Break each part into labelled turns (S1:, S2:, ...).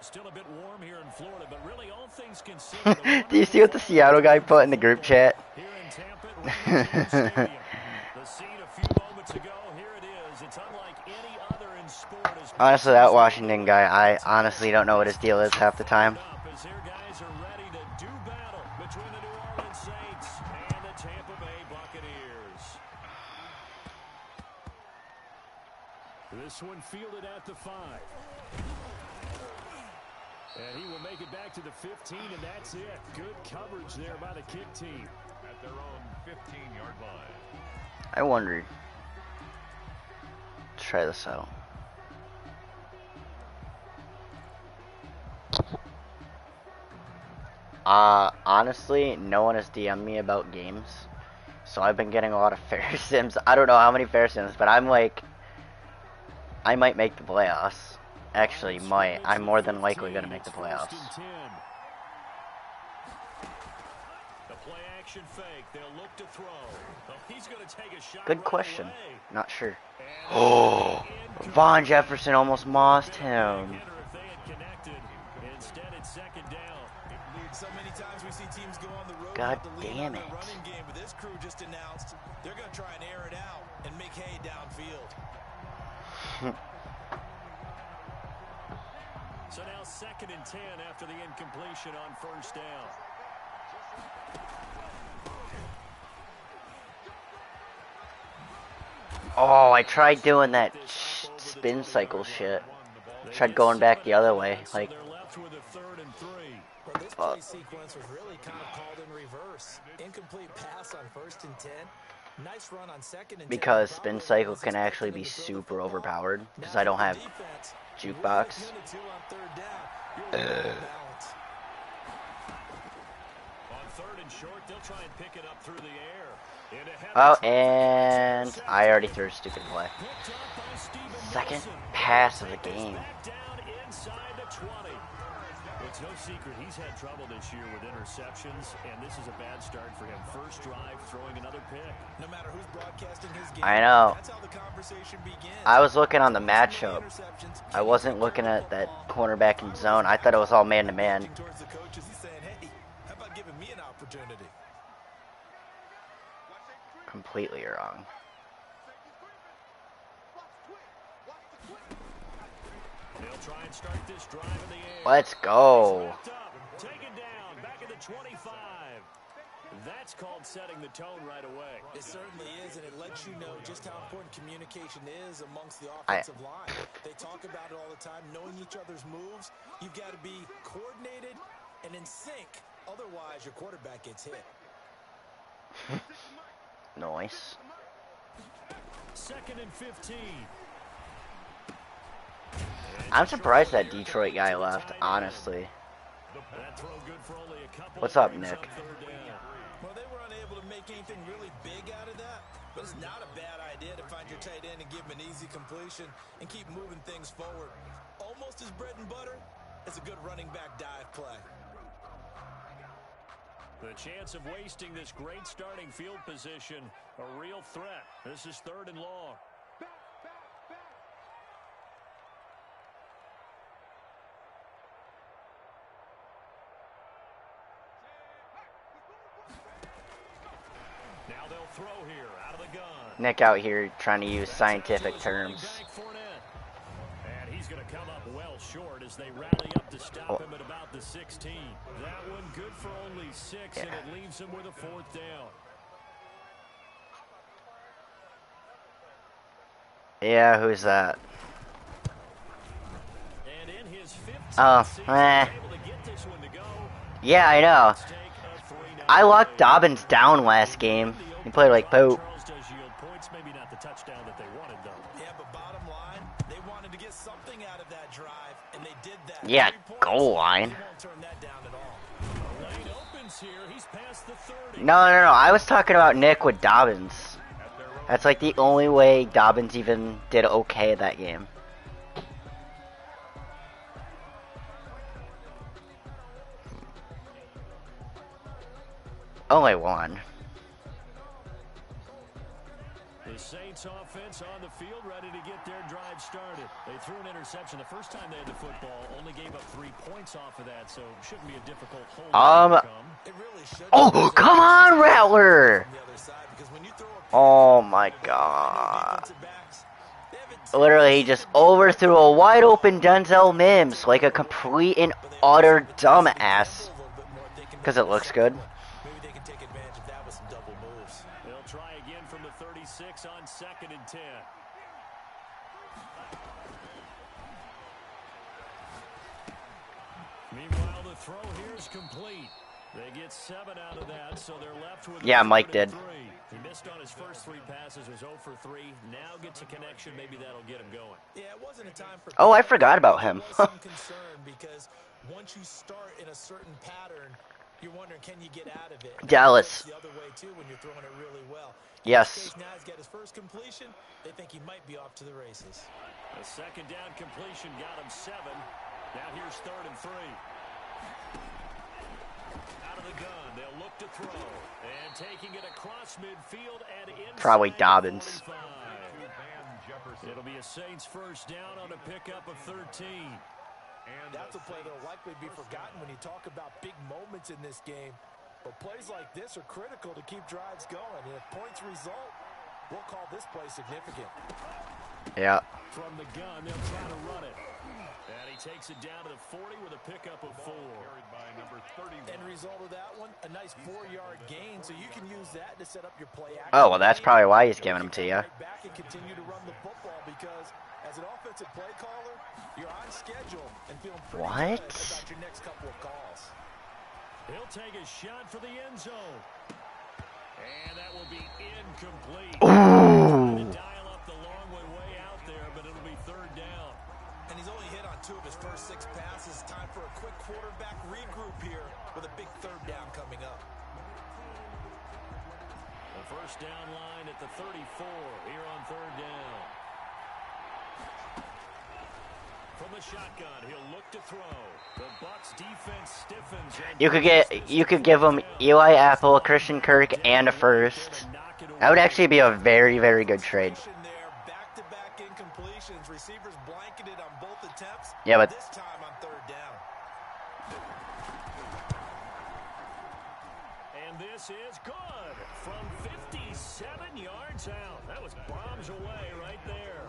S1: still a bit warm here in Florida, but really all things considered.
S2: Do you see what the Seattle guy put in the group chat?
S1: Here in Tampa at Raymond James Stadium. The scene a few moments ago, here it is. It's unlike any other in sport.
S2: Honestly, that Washington guy, I honestly don't know what his deal is half the time.
S1: As their guys are ready to do battle between the New Orleans Saints and the Tampa Bay Buccaneers. This one fielded at the 5. And he will make it back to the 15, and that's it. Good coverage there by the kick team. At their own 15-yard line.
S2: I wonder. Let's try this out. Honestly, no one has DM'd me about games. So I've been getting a lot of fair sims. I don't know how many fair sims, but I'm like, I might make the playoffs. Actually, might. I'm more than likely going to make the playoffs. Good question. Not sure. Oh, Von Jefferson almost mossed him. God damn it.
S3: This crew just announced they're going to try and air it out and make hay downfield.
S1: So now 2nd and 10 after the incompletion on first down.
S2: Oh, I tried doing that spin cycle shit. Tried going back the other way, like.
S3: This play sequence was really kind of called in reverse. Incomplete pass on 1st and 10. Nice run on 2nd and 10.
S2: Because spin cycle can actually be super overpowered because I don't have jukebox.
S1: On 3rd and short, they'll try and pick it up through the air.
S2: Oh, and I already threw a stupid play. 2nd pass of the game.
S1: It's no secret he's had trouble this year with interceptions, and this is a bad start for him. First drive, throwing another pick.
S3: No matter who's broadcasting his game,
S2: I know.
S3: that's how the conversation begins.
S2: I was looking on the matchup. I wasn't looking at that cornerback in zone. I thought it was all man-to-man.
S3: Towards the coaches, he's saying, hey, how about giving me an opportunity?
S2: Completely wrong.
S1: They'll try and start this drive in the air.
S2: Let's go.
S1: Taken down, back at the 25. That's called setting the tone right away.
S3: It certainly is, and it lets you know just how important communication is amongst the offensive line. They talk about it all the time, knowing each other's moves. You've got to be coordinated and in sync. Otherwise, your quarterback gets hit.
S2: Nice.
S1: 2nd and 15.
S2: I'm surprised that Detroit guy left, honestly. What's up, Nick?
S3: Well, they were unable to make anything really big out of that, but it's not a bad idea to find your tight end and give him an easy completion and keep moving things forward. Almost as bread and butter as a good running back dive play.
S1: The chance of wasting this great starting field position, a real threat. This is 3rd and long. Now they'll throw here out of the gun.
S2: Nick out here trying to use scientific terms.
S1: And he's going to come up well short as they rally up to stop him at about the 16. That one good for only 6, and it leaves him with a 4th down.
S2: Yeah, who's that?
S1: And in his
S2: 15th season, yeah, I know. I locked Dobbins down last game. He played like poop.
S1: Maybe not the touchdown that they wanted, though.
S3: Yeah, but bottom line, they wanted to get something out of that drive, and they did that.
S2: Yeah, goal line. No. I was talking about Nick with Dobbins. That's like the only way Dobbins even did okay that game. Only one.
S1: The Saints offense on the field, ready to get their drive started. They threw an interception the first time they had the football, only gave up 3 points off of that, so shouldn't be a difficult hold to overcome.
S2: Oh, come on, Rattler! Oh my god. Literally, he just overthrew a wide open Denzel Mims like a complete and utter dumbass. Because it looks good.
S3: Maybe they can take advantage of that with some double moves.
S1: They'll try again from the 36 on 2nd and 10. Meanwhile, the throw here is complete. They get 7 out of that, so they're left with
S2: Mike did.
S1: 3. He missed on his first 3 passes, was 0 for 3. Now gets a connection, maybe that'll get him going.
S3: Yeah, it wasn't a time for
S2: Oh, I forgot about him.
S3: some concern because once you start in a certain pattern, you're wondering, can you get out of it?
S2: Dallas.
S3: The other way too when you're throwing it really well.
S2: Yes.
S3: Now he's got his first completion. They think he might be off to the races.
S1: A 2nd down completion got him 7. Now here's 3rd and 3. Out of the gun, they'll look to throw. And taking it across midfield and inside.
S2: Probably Dobbins.
S1: 45. It'll be a Saints first down on a pickup of 13.
S3: And that's a play that will likely be forgotten when you talk about big moments in this game. But plays like this are critical to keep drives going. And if points result, we'll call this play significant.
S2: Yeah.
S1: From the gun, they'll try to run it. And he takes it down to the 40 with a pickup of 4.
S3: End result of that one, a nice 4-yard gain, so you can use that to set up your play action.
S2: Oh, well, that's probably why he's giving them to you.
S3: Back and continue to run the football because as an offensive play caller, you're on schedule and feeling pretty good about your next couple of calls.
S1: He'll take a shot for the end zone. And that will be incomplete.
S2: Ooh.
S1: Dial up the long way out there, but it'll be 3rd down.
S3: And he's only hit on 2 of his first 6 passes. Time for a quick quarterback regroup here with a big 3rd down coming up.
S1: The first down line at the 34 here on 3rd down. From the shotgun, he'll look to throw. The Bucs defense stiffens.
S2: You could give him Eli Apple, Christian Kirk, and a first. That would actually be a very, very good trade.
S3: Back-to-back incompletions. Receivers blanketed on both attempts.
S2: Yeah, but
S3: this time on 3rd down.
S1: And this is good from 57 yards out. That was bombs away right there.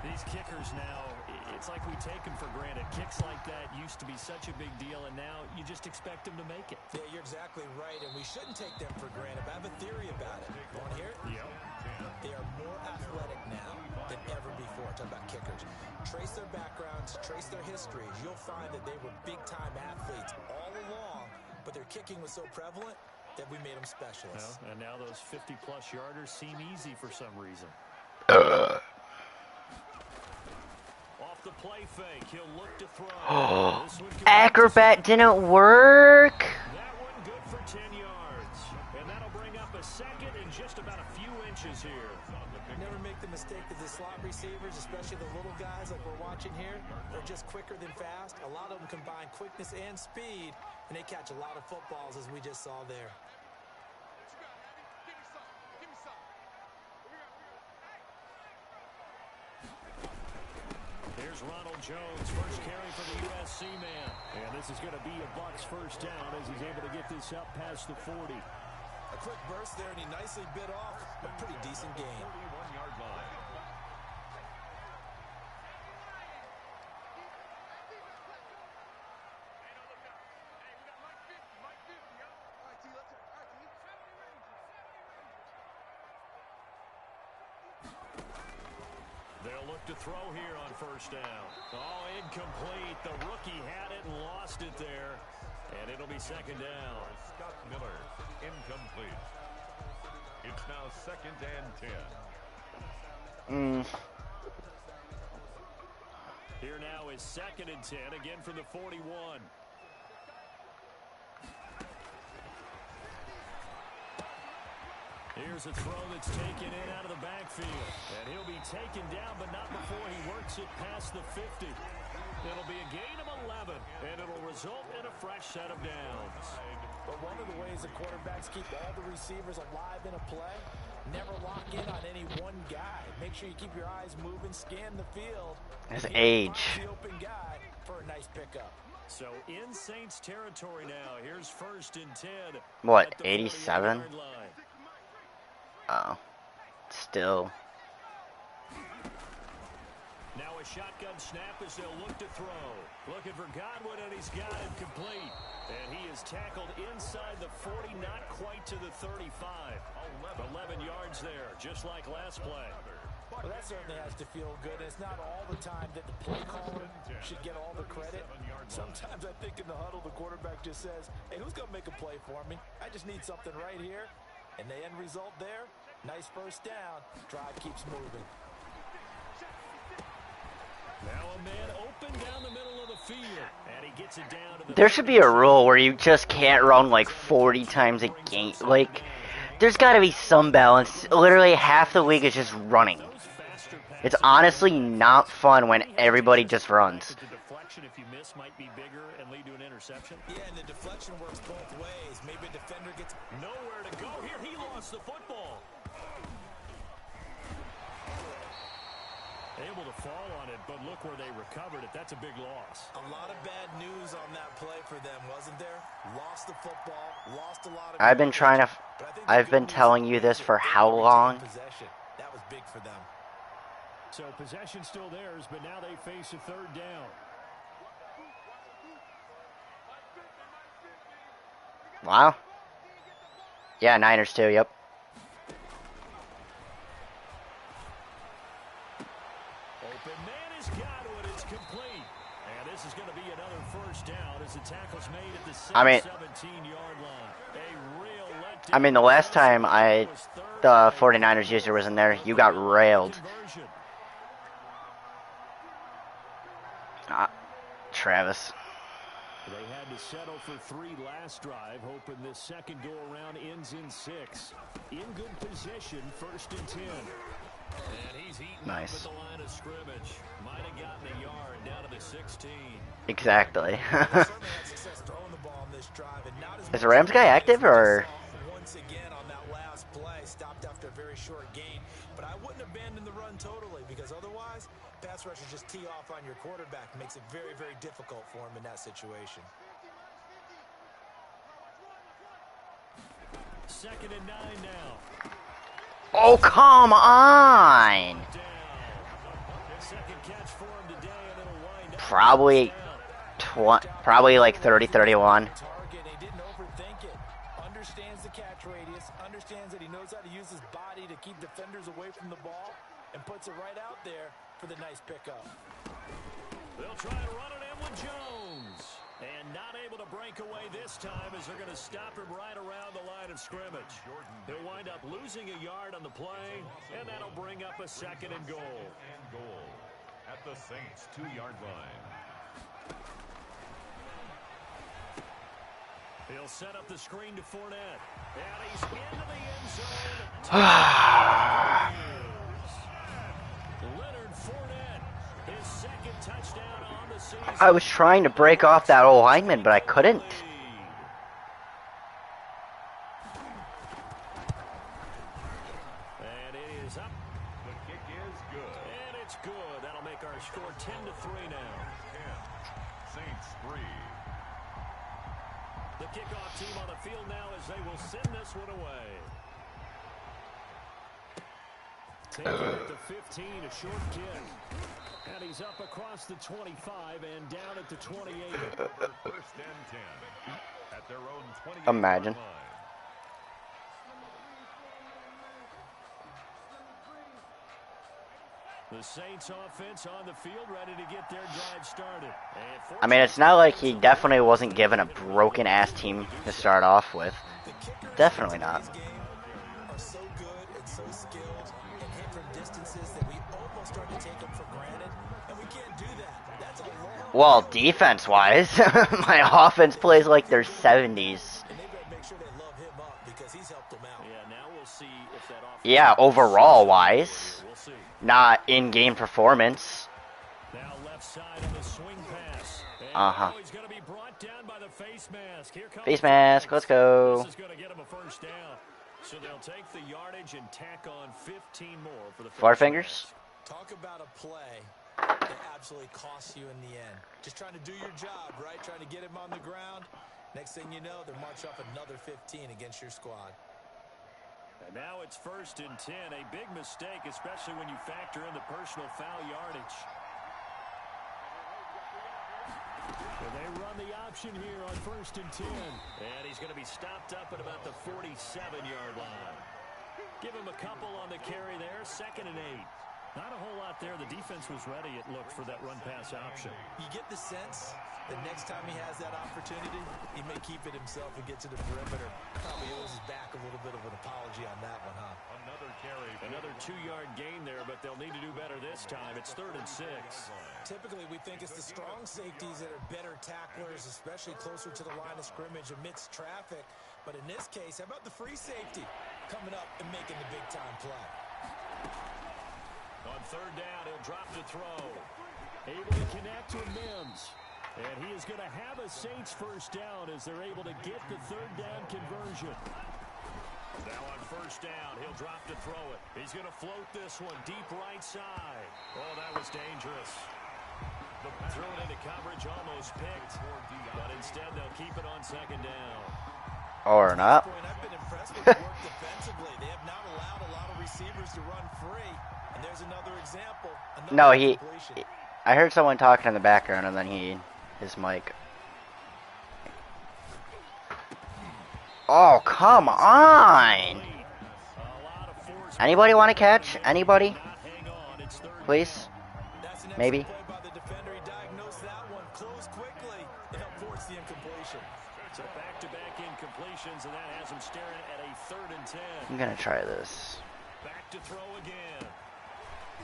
S1: These kickers now, it's like we take them for granted. Kicks like that used to be such a big deal, and now you just expect them to make it.
S3: Yeah, you're exactly right, and we shouldn't take them for granted. But I have a theory about it. Want to hear it?
S1: Yep.
S3: They are more athletic now than ever before. Talk about kickers. Trace their backgrounds, trace their histories. You'll find that they were big-time athletes all along, but their kicking was so prevalent that we made them specialists.
S1: Well, and now those 50-plus yarders seem easy for some reason. Off the play fake, he'll look to throw.
S2: Acrobat didn't work.
S1: That one good for 10 yards. And that'll bring up a 2nd and just about a few inches here.
S3: Never make the mistake that the slot receivers, especially the little guys like we're watching here, are just quicker than fast. A lot of them combine quickness and speed, and they catch a lot of footballs as we just saw there.
S1: Here's Ronald Jones, first carry for the USC man. And this is going to be a Bucs first down as he's able to get this up past the 40.
S3: A quick burst there, and he nicely bit off a pretty decent gain.
S4: 41-yard line.
S1: They'll look to throw here on first down. Oh, incomplete. The rookie had it and lost it there. And it'll be 2nd down.
S4: Scott Miller, incomplete. It's now 2nd and 10.
S1: Here now is 2nd and 10, again from the 41. Here's a throw that's taken in out of the backfield. And he'll be taken down, but not before he works it past the 50. It'll be a gain of 11, and it'll result in a fresh set of downs.
S3: But one of the ways the quarterbacks keep all the receivers alive in a play, never lock in on any one guy. Make sure you keep your eyes moving, scan the field.
S2: His age.
S3: The open guy for a nice pickup.
S1: So in Saints territory now. Here's 1st and 10.
S2: What, 87? Oh. Still.
S1: Now a shotgun snap as they'll look to throw. Looking for Godwin, and he's got it complete. And he is tackled inside the 40, not quite to the 35. 11 yards there, just like last play.
S3: Well, that certainly has to feel good. It's not all the time that the play caller should get all the credit. Sometimes I think in the huddle, the quarterback just says, hey, who's going to make a play for me? I just need something right here. And the end result there, nice first down. Drive keeps moving.
S1: Now a man open down the middle of the field, and he gets it down to the...
S2: There should be a rule where you just can't run like 40 times a game. Like, there's got to be some balance. Literally half the league is just running. It's honestly not fun when everybody just runs.
S1: The deflection, if you miss, might be bigger and lead to an interception.
S3: Yeah, and the deflection works both ways. Maybe a defender gets
S1: Nowhere to go here. He lost the football. Able to fall on it, but look where they recovered it. That's a big loss.
S3: a lot of bad news on that play for them, wasn't there? Lost the football, lost a lot of...
S2: I've been trying to... I've been telling you this for how long?
S3: That was big for them.
S1: So possession still theirs, but now they face a 3rd down.
S2: Wow. Yeah, Niners too, yep.
S1: Open man is Godwin. It's complete. And this is going to be another 1st down as the tackle's made at the 17-yard line. A real letdown.
S2: I mean, the last time the 49ers user was in there, you got railed. Travis.
S1: They had to settle for 3 last drive, hoping this second go-around ends in 6. In good position, 1st and 10. And he's eaten
S2: Nice.
S1: up at the line of scrimmage. Might have gotten a yard down to the 16.
S2: Exactly.
S3: Certainly had success throwing the ball on this drive, and not as
S2: Is the Rams guy active, or...?
S3: Once again on that last play, stopped after a very short gain. But I wouldn't abandon the run totally, because otherwise, pass rushers just tee off on your quarterback. Makes it very, very difficult for him in that situation.
S1: 2nd and 9 now.
S2: Oh, come on!
S1: Second catch for him today, and it'll wind up
S2: Probably like 30-31.
S3: Target, he didn't overthink it. Understands the catch radius, understands that he knows how to use his body to keep defenders away from the ball, and puts it right out there for the nice pickup.
S1: They'll try to run it in with Jones. And not able to break away this time as they're going to stop him right around the line of scrimmage. He'll wind up losing a yard on the play, and that'll bring up a 2nd and goal.
S4: At the Saints' 2-yard line.
S1: He'll set up the screen to Fournette. And he's into the end zone. Leonard Fournette, his 2nd touchdown on the season.
S2: I was trying to break off that old lineman, but I couldn't.
S1: And it is up.
S4: The kick is good.
S1: And it's good. That'll make our score 10-3 now.
S4: 10. Saints 3.
S1: The kickoff team on the field now as they will send this one away. Taking at the 15, a short kick. And he's up across the 25 and down at the 28.
S4: 1st and 10. At their own 20.
S2: Imagine.
S4: Line.
S1: The Saints offense on the field ready to get their drive started.
S2: I mean, it's not like he definitely wasn't given a broken-ass team to start off with. Definitely not.
S3: Are so good and so skilled and hit from distances that we almost start to take them for granted, and we can't do that. That's a long...
S2: Well, defense-wise, my offense plays like they're 70s.
S3: And they've got to make sure they love him up because he's helped them out.
S1: Yeah, now we'll see if that offense...
S2: Yeah, overall-wise.
S1: We'll see.
S2: Not in-game performance.
S1: Now left side on the swing pass. And
S2: Uh-huh.
S1: he's going to be brought brought down by the face mask. Here comes
S2: Face mask, let's go.
S1: This is going to get him a first down. So they'll take the yardage and tack on 15 more for the
S2: Four fingers.
S3: Talk about a play that absolutely costs you in the end. Just trying to do your job, right? Trying to get him on the ground. Next thing you know, they're marching off another 15 against your squad.
S1: And now it's 1st and 10. A big mistake, especially when you factor in the personal foul yardage. So they run the option here on 1st and 10. And he's going to be stopped up at about the 47-yard line. Give him a couple on the carry there. 2nd and 8. Not a whole lot there. The defense was ready, it looked, for that run-pass option.
S3: You get the sense that next time he has that opportunity, he may keep it himself and get to the perimeter. Probably owes his back a little bit of an apology on that one, huh?
S4: Another carry.
S1: Another 2-yard gain there, but they'll need to do better this time. It's 3rd and 6.
S3: Typically, we think it's the strong safeties that are better tacklers, especially closer to the line of scrimmage amidst traffic. But in this case, how about the free safety coming up and making the big-time play?
S1: On 3rd down, he'll drop to throw. Able to connect with Mims. And he is going to have a Saints first down as they're able to get the 3rd down conversion. Now on 1st down, he'll drop to throw it. He's going to float this one deep right side. Oh, that was dangerous. Threw it into coverage, almost picked. But instead, they'll keep it on 2nd down.
S2: Or not.
S3: I've been impressed with the work defensively. They have not allowed a lot of receivers to run free. And there's another example.
S2: No, I heard someone talking in the background, and then his mic. Oh, come on! Anybody want to catch? Anybody? Please? Maybe?
S1: So back-to-back incompletions, and that has him staring at a 3rd and 10.
S2: I'm gonna try this.
S1: Back to throw again.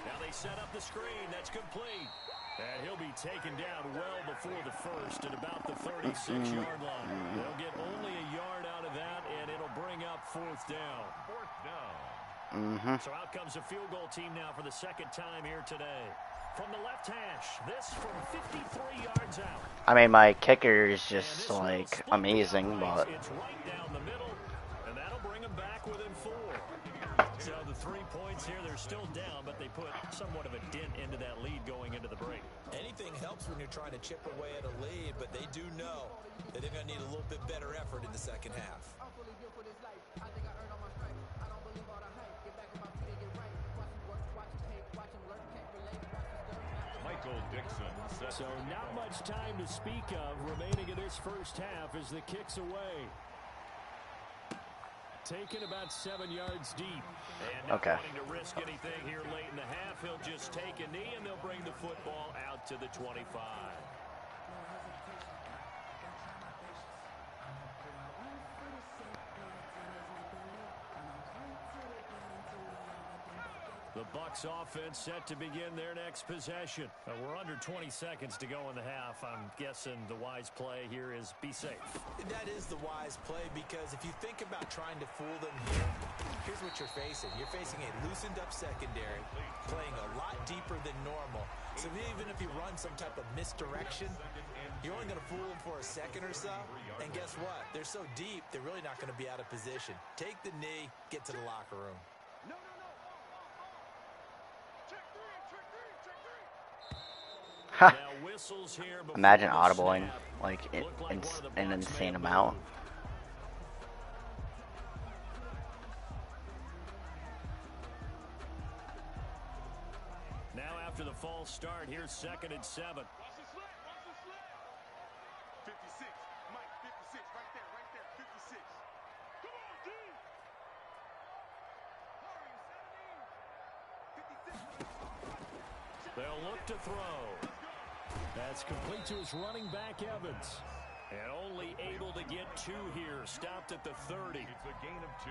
S1: Now they set up the screen. That's complete. And he'll be taken down well before the first at about the 36-yard line. They'll get only a yard out of that, and it'll bring up 4th down.
S4: 4th down.
S1: So out comes the field goal team now for the 2nd time here today. From the left hash, this from 53 yards out.
S2: I mean, my kicker is just, like, amazing, but...
S1: It's right down the middle, and that'll bring them back within 4. So the 3 points here, they're still down, but they put somewhat of a dent into that lead going into the break.
S3: Anything helps when you're trying to chip away at a lead, but they do know that they're going to need a little bit better effort in the 2nd half.
S1: So not much time to speak of remaining in this first half as the kick's away. Taken about 7 yards deep. And not wanting to risk anything here late in the half, he'll just take a knee and they'll bring the football out to the 25. The Bucs offense set to begin their next possession. We're under 20 seconds to go in the half. I'm guessing the wise play here is be safe.
S3: That is the wise play because if you think about trying to fool them here, here's what you're facing. You're facing a loosened up secondary, playing a lot deeper than normal. So even if you run some type of misdirection, you're only going to fool them for a second or so. And guess what? They're so deep, they're really not going to be out of position. Take the knee, get to the locker room.
S2: Ha! Imagine audibling like an insane amount.
S1: Now after the false start, here's 2nd and 7.
S4: 56, Mike, 56, right there, 56. Come on, dude!
S1: They'll look to throw. That's complete to his running back, Evans. And only able to get 2 here. Stopped at the 30.
S4: It's a gain of 2.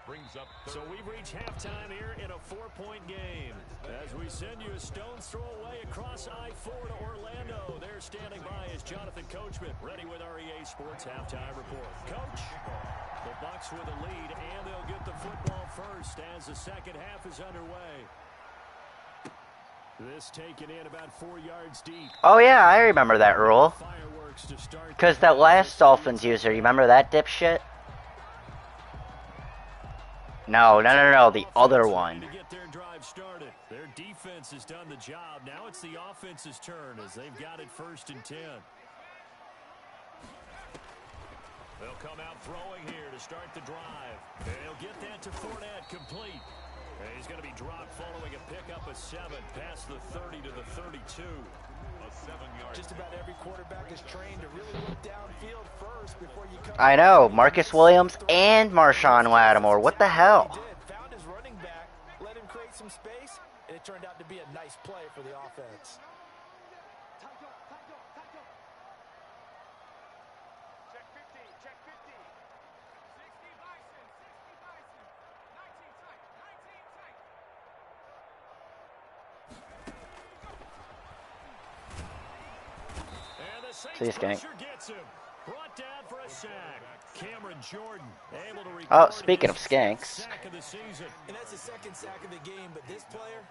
S4: Brings up 30.
S1: So we've reached halftime here in a 4-point game. As we send you a stone's throw away across I-4 to Orlando. There standing by is Jonathan Coachman, ready with our EA Sports Halftime Report. Coach, the Bucs with a lead, and they'll get the football first as the second half is underway. This taken in about 4 yards deep.
S2: Oh yeah, I remember that rule.
S1: Fireworks to start.
S2: Because that last Dolphins user, you remember that dipshit? No, the other one.
S1: To get their drive started. Their defense has done the job. Now it's the offense's turn as they've got it 1st and 10. They'll come out throwing here to start the drive. They'll get that to Fournette, complete. And he's going to be dropped following a pickup of 7 past the 30 to the 32. A 7-yard.
S3: Just about every quarterback is trained to really look downfield first before you come.
S2: I know, Marcus Williams and Marshawn Lattimore. What the hell?
S3: Found his running back, let him create some space, and it turned out to be a nice play for the offense.
S4: Check 15, check 15.
S5: 60 Bison, 60 Bison. 19 tight, 19 tight.
S1: And the Saints
S2: See you, Skank.
S1: pressure gets him. Brought down for a sack. Cameron Jordan able to record
S2: Oh, speaking of
S1: his
S2: skanks.
S1: sack of the season.
S3: And that's the 2nd sack of the game, but this player,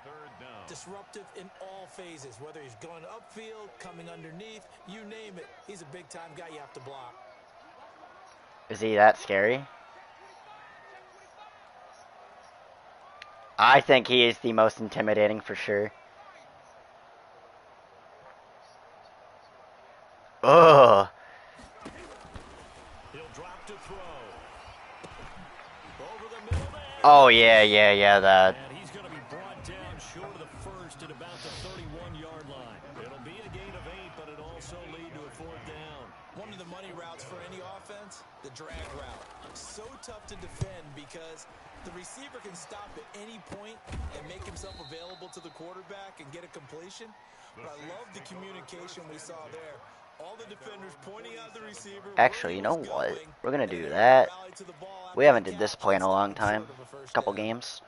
S3: disruptive in all phases, whether he's going upfield, coming underneath, you name it. He's a big-time guy you have to block.
S2: Is he that scary? I think he is the most intimidating for sure. Ugh.
S1: He'll drop to throw. Over the middle there.
S2: Oh yeah, that.
S1: And he's going to be brought down short of the 1st at about the 31-yard line. It'll be a gain of 8, but it'll also lead to a 4th down.
S3: One of the money routes for any offense, the drag route. So tough to defend because the receiver can stop at any point and make himself available to the quarterback and get a completion. But I love the communication we saw there. All the defenders pointing out the receiver.
S2: Actually, you know what? We're gonna do that. We haven't did this play in a long time. A couple games.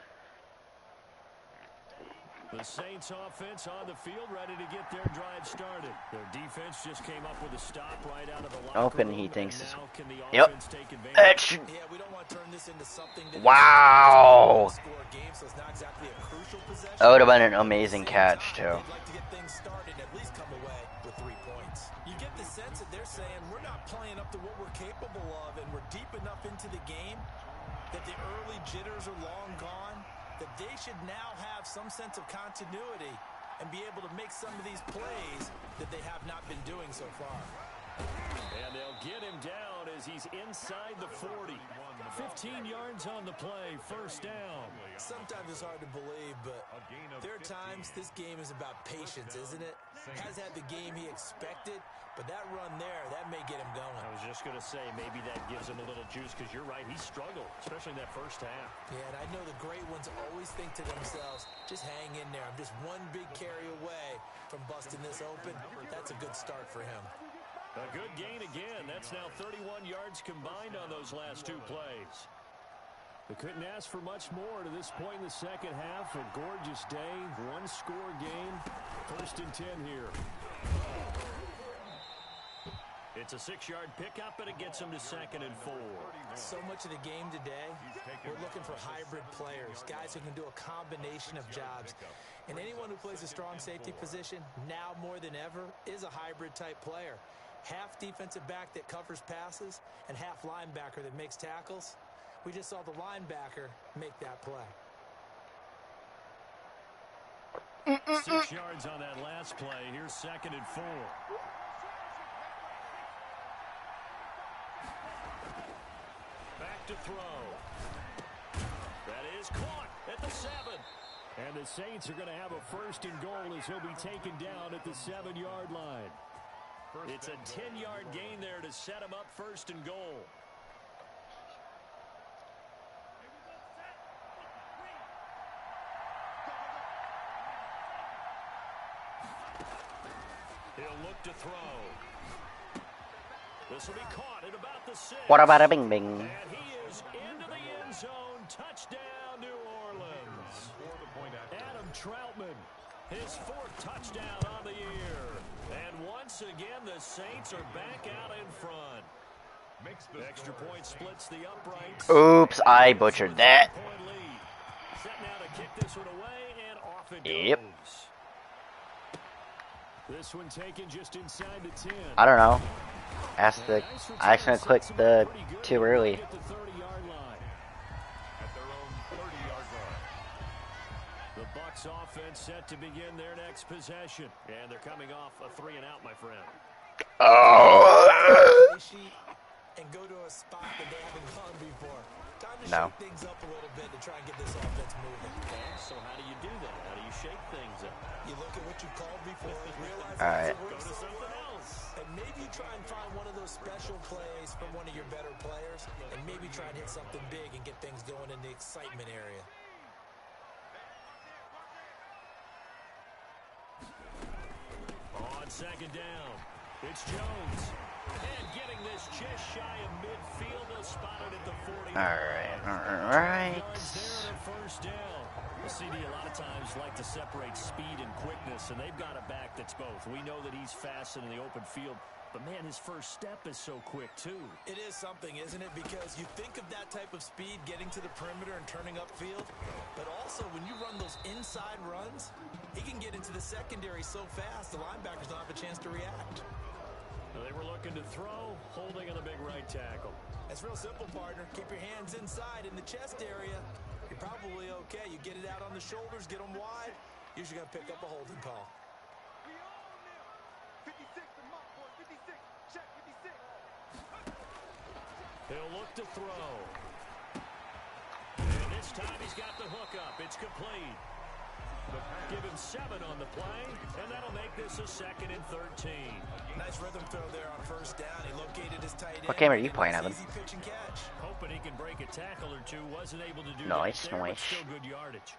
S1: The Saints offense on the field, ready to get their drive started. Their defense just came up with a stop right out of the locker
S2: Open,
S1: room,
S2: he thinks
S1: and
S2: is.
S1: now can the
S2: Yep.
S1: offense take advantage?
S2: That should.
S3: Yeah, we don't want to turn this into something that
S2: Wow.
S3: score a game, so it's not exactly a crucial possession.
S2: That would have been an amazing catch too.
S3: They'd like to get things started and at least come away with 3 points. You get the sense that they're saying we're not playing up to what we're capable of, and we're deep enough into the game that the early jitters are long gone, that they should now have some sense of continuity and be able to make some of these plays that they have not been doing so far.
S1: And they'll get him down as he's inside the 40. 15 yards on the play, 1st down.
S3: Sometimes it's hard to believe, but there are times this game is about patience, isn't it? Has had the game he expected, but that run there, that may get him going.
S1: I was just going to say, maybe that gives him a little juice, because you're right, he struggled, especially in that 1st half.
S3: Yeah, and I know the great ones always think to themselves, just hang in there. I'm just one big carry away from busting this open. That's a good start for him.
S1: A good gain again. That's now 31 yards combined on those last 2 plays. They couldn't ask for much more to this point in the 2nd half. A gorgeous day, 1-score game. 1st and 10 here. It's a 6-yard pickup, and it gets him to 2nd and 4.
S3: So much of the game today, we're looking for hybrid players, guys who can do a combination of jobs. And anyone who plays a strong safety position, now more than ever, is a hybrid type player. Half defensive back that covers passes and half linebacker that makes tackles. We just saw the linebacker make that play.
S1: 6 yards on that last play. Here's 2nd and 4. Back to throw. That is caught at the 7. And the Saints are going to have a 1st and goal as he'll be taken down at the 7-yard line. It's a 10-yard gain there to set him up 1st and goal. He'll look to throw. This will be caught at about the 6.
S2: What about a bing bing?
S1: And he is into the end zone. Touchdown, New Orleans. Adam Troutman, his 4th touchdown on the year. And once again, the Saints are back out in front. Extra point splits the uprights.
S2: Oops, I butchered that.
S1: Set now to kick this one away, and off it
S2: Yep.
S1: goes. This one taken just inside the 10.
S2: I don't know. I accidentally clicked the too early.
S1: At the 30-yard line.
S4: At their own 30-yard line.
S1: The Bucs offense set to begin their next possession. And they're coming off a 3-and-out, my friend.
S2: Oh!
S3: And go to a spot that they haven't gone before. Time to
S2: No.
S3: shake things up a little bit to try and get this offense moving.
S1: And so how do you do that? How do you shake things up?
S3: You look at what you called before, realize
S2: All right.
S3: it
S1: Go
S3: works
S1: to
S3: so
S1: something
S3: well,
S1: else.
S3: and maybe you try and find one of those special plays from one of your better players, and maybe try and hit something big and get things going in the excitement area.
S1: On second down, it's Jones. And getting this just shy of midfield, they'll spot it at the 40.
S2: All right.
S1: Yards there at first down. The CD a lot of times like to separate speed and quickness, and they've got a back that's both. We know that he's fast in the open field, but man, his first step is so quick too.
S3: It is something, isn't it? Because you think of that type of speed getting to the perimeter and turning upfield, but also when you run those inside runs, he can get into the secondary so fast the linebackers don't have a chance to react.
S1: They were looking to throw, holding on the big right tackle.
S3: It's real simple, partner. Keep your hands inside in the chest area. You're probably okay. You get it out on the shoulders, get them wide. Usually going to pick up a holding call.
S4: We all kneel. 56 to mark, boy. 56. Check 56.
S1: He'll look to throw. And this time he's got the hook up. It's complete. Give him 7 on the play, and that'll make this a 2nd and 13.
S3: Nice rhythm throw there on first down. He located his tight end.
S2: What game are you playing, Evan?
S3: Easy pitch and catch.
S1: Hoping he can break a tackle or two. Wasn't able to do
S2: Nice,
S1: that there, but
S2: nice.
S1: still good yardage.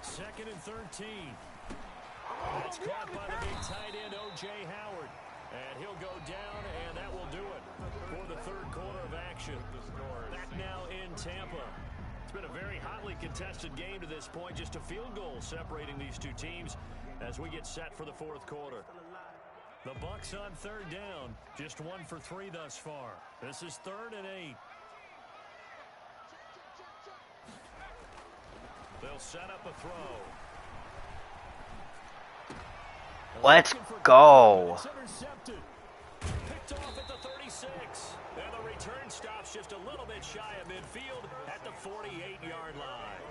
S1: Second and 13. That's caught by the big tight end, O.J. Howard. And he'll go down, and that will do it for the third quarter of action. Back now in Tampa. It's been a very hotly contested game to this point. Just a field goal separating these two teams as we get set for the fourth quarter. The Bucs on third down. Just 1 for 3 thus far. This is 3rd and 8. They'll set up a throw.
S2: Let's go.
S1: It's intercepted. Picked off at the 36. And the return stops just a little bit shy of midfield at the 48-yard line.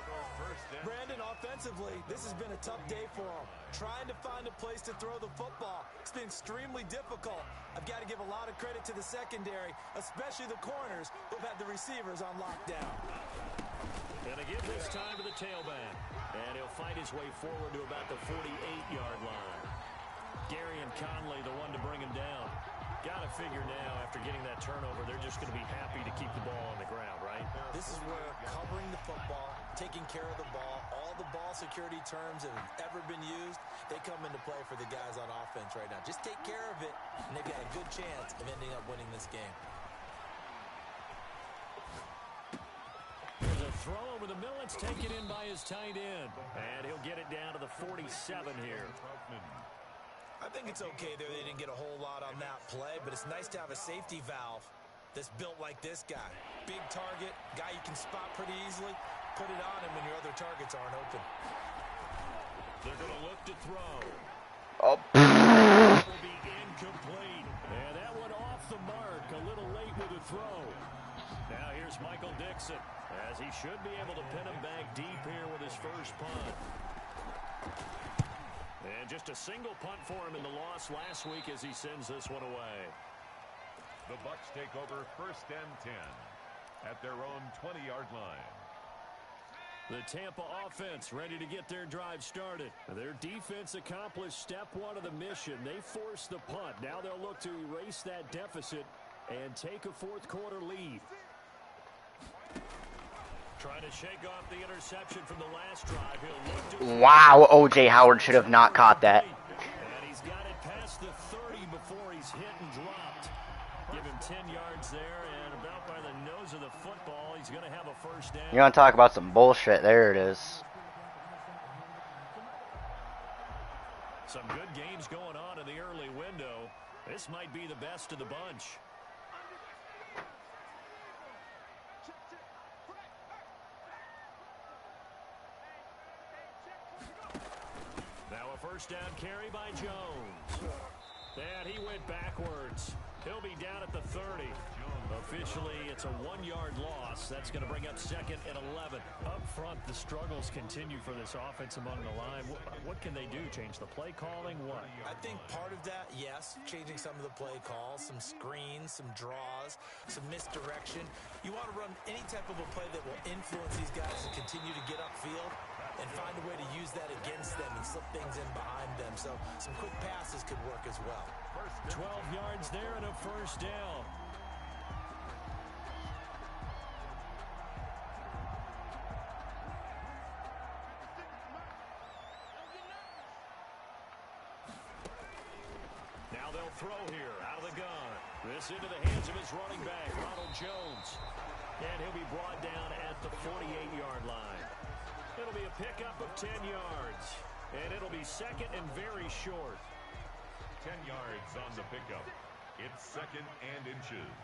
S3: Brandon, offensively, this has been a tough day for him. Trying to find a place to throw the football. It's been extremely difficult. I've got to give a lot of credit to the secondary, especially the corners who've had the receivers on lockdown.
S1: Gonna give this time to the tailback. And he'll fight his way forward to about the 48-yard line. Gary and Conley, the one to bring him down. Got to figure now, after getting that turnover, they're just going to be happy to keep the ball on the ground, right?
S3: This is where covering the football, taking care of the ball, all the ball security terms that have ever been used, they come into play for the guys on offense right now. Just take care of it, and they've got a good chance of ending up winning this game.
S1: There's a throw over the middle. It's taken in by his tight end. And he'll get it down to the 47 here.
S3: I think it's okay there. They didn't get a whole lot on that play, but it's nice to have a safety valve that's built like this guy. Big target, guy you can spot pretty easily. Put it on him when your other targets aren't open.
S1: They're going to look to throw.
S2: Oh.
S1: That will be incomplete. And that one off the mark. A little late with the throw. Now here's Michael Dixon, as he should be able to pin him back deep here with his first punt. And just a single punt for him in the loss last week as he sends this one away.
S4: The Bucs take over 1st and 10 at their own 20-yard line.
S1: The Tampa offense ready to get their drive started. Their defense accomplished step 1 of the mission. They forced the punt. Now they'll look to erase that deficit and take a fourth quarter lead. Trying to shake off the interception from the last drive. He'll look to
S2: Wow, O.J. Howard should have not caught that.
S1: and he's got it past the 30 before he's hit and dropped. Give him 10 yards there, and about by the nose of the football, he's going to have a first down.
S2: You want to talk about some bullshit? There it is.
S1: Some good games going on in the early window. This might be the best of the bunch.
S4: Check, check.
S1: first down carry by Jones. And he went backwards. He'll be down at the 30. Officially, it's a 1-yard loss. That's going to bring up 2nd and 11. Up front, the struggles continue for this offense among the line. What can they do? Change the play calling? What?
S3: I think part of that, yes, changing some of the play calls, some screens, some draws, some misdirection. You want to run any type of a play that will influence these guys to continue to get upfield and find a way to use that against them and slip things in behind them. So some quick passes could work as well.
S1: 12 yards there and a first down. Now they'll throw here out of the gun. This into the hands of his running back, Ronald Jones. And he'll be brought down at the 48-yard line. It'll be a pickup of 10 yards. And it'll be 2nd and very short.
S4: 10 yards on the pickup. It's 2nd and inches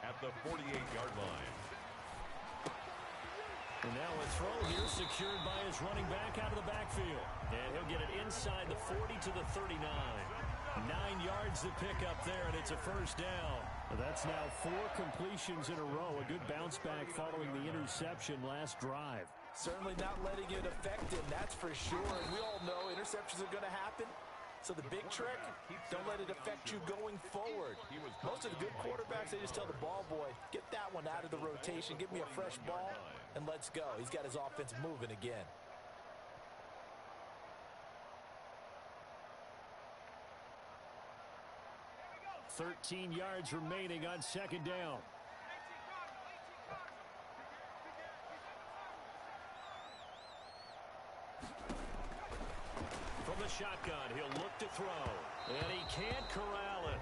S4: at the 48-yard line.
S1: And now a throw here secured by his running back out of the backfield. And he'll get it inside the 40 to the 39. 9 yards to pick up there, and it's a first down. That's now 4 completions in a row. A good bounce back following the interception last drive.
S3: Certainly not letting it affect him, that's for sure. And we all know interceptions are going to happen. So the big trick, don't let it affect you going forward. Most of the good quarterbacks, they just tell the ball boy, get that one out of the rotation, give me a fresh ball, and let's go. He's got his offense moving again.
S1: There we go. 13 yards remaining on 2nd down. From the shotgun, he'll look to throw. And he can't corral it.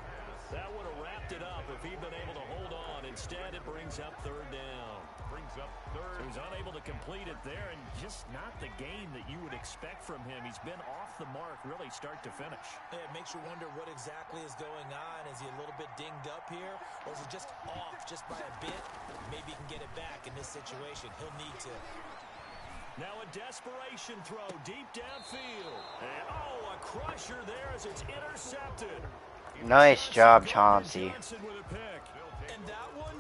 S1: That would have wrapped it up if he'd been able to hold on. Instead, it brings up 3rd down.
S4: Brings up 3rd.
S1: So he's unable to complete it there, and just not the game that you would expect from him. He's been off the mark, really, start to finish.
S3: It makes you wonder what exactly is going on. Is he a little bit dinged up here, or is he just off just by a bit? Maybe he can get it back in this situation. He'll need to.
S1: Now a desperation throw deep downfield. And, a crusher there as it's intercepted.
S2: Nice job, Chauncey.
S3: And that one,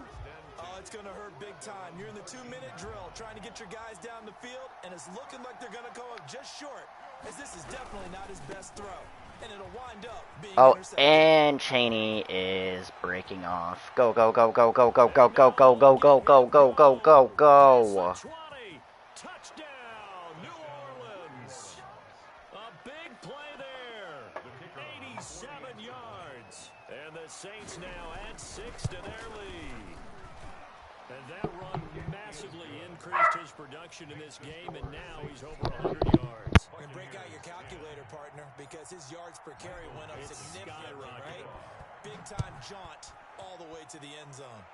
S3: it's going to hurt big time. You're in the 2-minute drill trying to get your guys down the field, and it's looking like they're going to go up just short, as this is definitely not his best throw. And it'll wind up being intercepted.
S2: And Chaney is breaking off. Go, go, go, go, go, go, go, go, go, go, go, go, go, go, go, go.
S1: Touchdown, New Orleans. A big play there. 87 yards. And the Saints now add 6 to their lead. And that run massively increased his production in this game, and now he's over 100 yards.
S3: And break out your calculator, partner, because his yards per carry went up significantly, right? Big-time jaunt all the way to the end zone.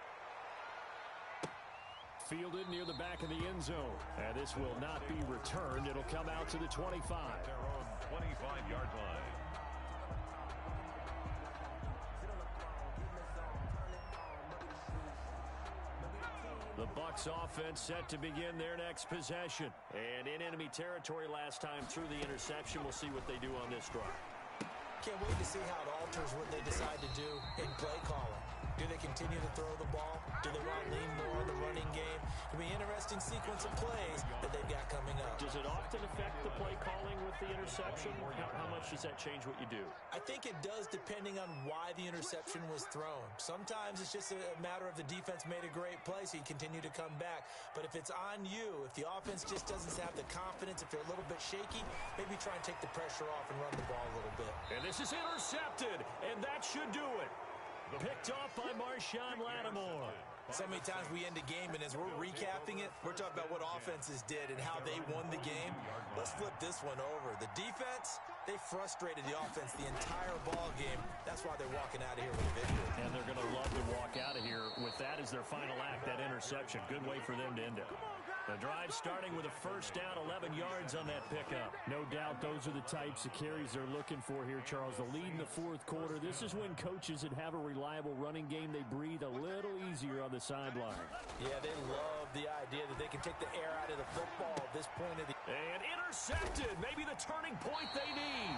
S1: Fielded near the back of the end zone. And this will not be returned. It'll come out to the 25.
S4: Their own 25-yard line.
S1: The Bucs offense set to begin their next possession. And in enemy territory last time through the interception. We'll see what they do on this drive.
S3: Can't wait to see how it alters what they decide to do in play calling. Do they continue to throw the ball? Do they want to lean more on the running game? It'll be an interesting sequence of plays that they've got coming up.
S1: Does it often affect the play calling with the interception? How much does that change what you do?
S3: I think it does, depending on why the interception was thrown. Sometimes it's just a matter of the defense made a great play, so you continue to come back. But if it's on you, if the offense just doesn't have the confidence, if they're a little bit shaky, maybe try and take the pressure off and run the ball a little bit.
S1: And this is intercepted, and that should do it. Picked off by Marshawn Lattimore.
S3: So many times we end a game, and as we're recapping it, we're talking about what offenses did and how they won the game. Let's flip this one over. The defense, they frustrated the offense the entire ball game. That's why they're walking out of here with a victory.
S1: And they're going to love to walk out of here with that as their final act, that interception. Good way for them to end it. The drive starting with a first down, 11 yards on that pickup.
S6: No doubt those are the types of carries they're looking for here, Charles. The lead in the fourth quarter. This is when coaches that have a reliable running game, they breathe a little easier on the sideline.
S3: Yeah, they love the idea that they can take the air out of the football at this point of the...
S1: And intercepted. Maybe the turning point they need.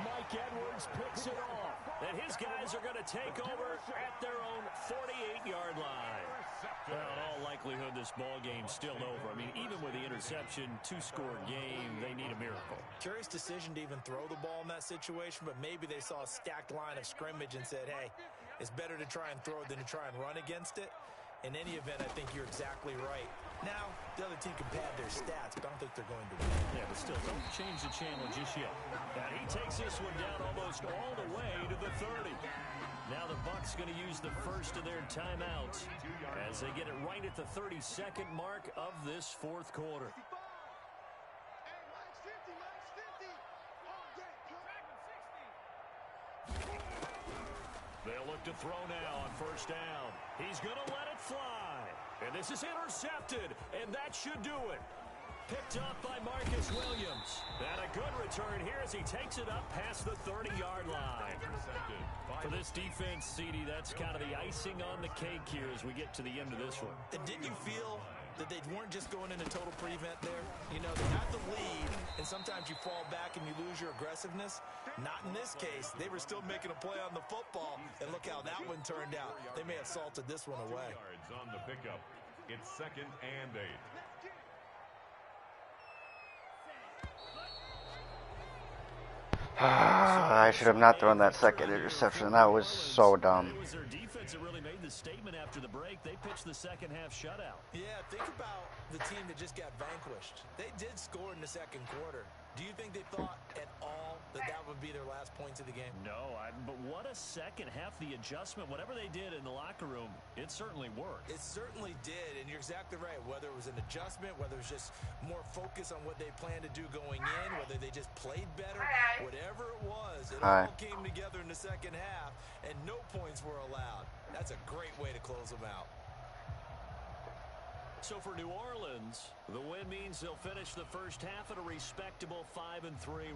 S6: Mike Edwards picks it off.
S1: And his guys are going to take over at their own 48-yard line. Well, in all likelihood, this ball game's still over. I mean, even with the interception, two-score game, they need a miracle.
S3: Curious decision to even throw the ball in that situation, but maybe they saw a stacked line of scrimmage and said, hey, it's better to try and throw than to try and run against it. In any event, I think you're exactly right. Now, the other team can pad their stats, but I don't think they're going to win.
S1: Yeah, but still, don't change the channel just yet. And he takes this one down almost all the way to the 30. Now the Bucs going to use the first of their timeouts as they get it right at the 32nd mark of this fourth quarter. They'll look to throw now on first down. He's going to let it fly. And this is intercepted, and that should do it. Picked up by Marcus Williams. And a good return here as he takes it up past the 30-yard line. For this defense, CD, that's kind of the icing on the cake here as we get to the end of this one.
S3: And didn't you feel that they weren't just going into total prevent there? You know, they had the lead, and sometimes you fall back and you lose your aggressiveness. Not in this case. They were still making a play on the football, and look how that one turned out. They may have salted this one away.
S4: 2 yards on the pickup. It's 2nd and 8.
S2: I should have not thrown that second interception. That was so dumb.
S1: It was their defense that really made the statement after the break. They pitched the second half shutout.
S3: Yeah, think about the team that just got vanquished. They did score in the second quarter. Do you think they thought at all that that would be their last points of the game?
S1: No, but what a second half. The adjustment, whatever they did in the locker room, it certainly worked.
S3: It certainly did, and you're exactly right. Whether it was an adjustment, whether it was just more focus on what they planned to do going in, whether they just played better, whatever it was, it all came together in the second half, and no points were allowed. That's a great way to close them out.
S1: So for New Orleans, the win means they'll finish the first half at a respectable 5-3,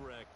S1: Rick.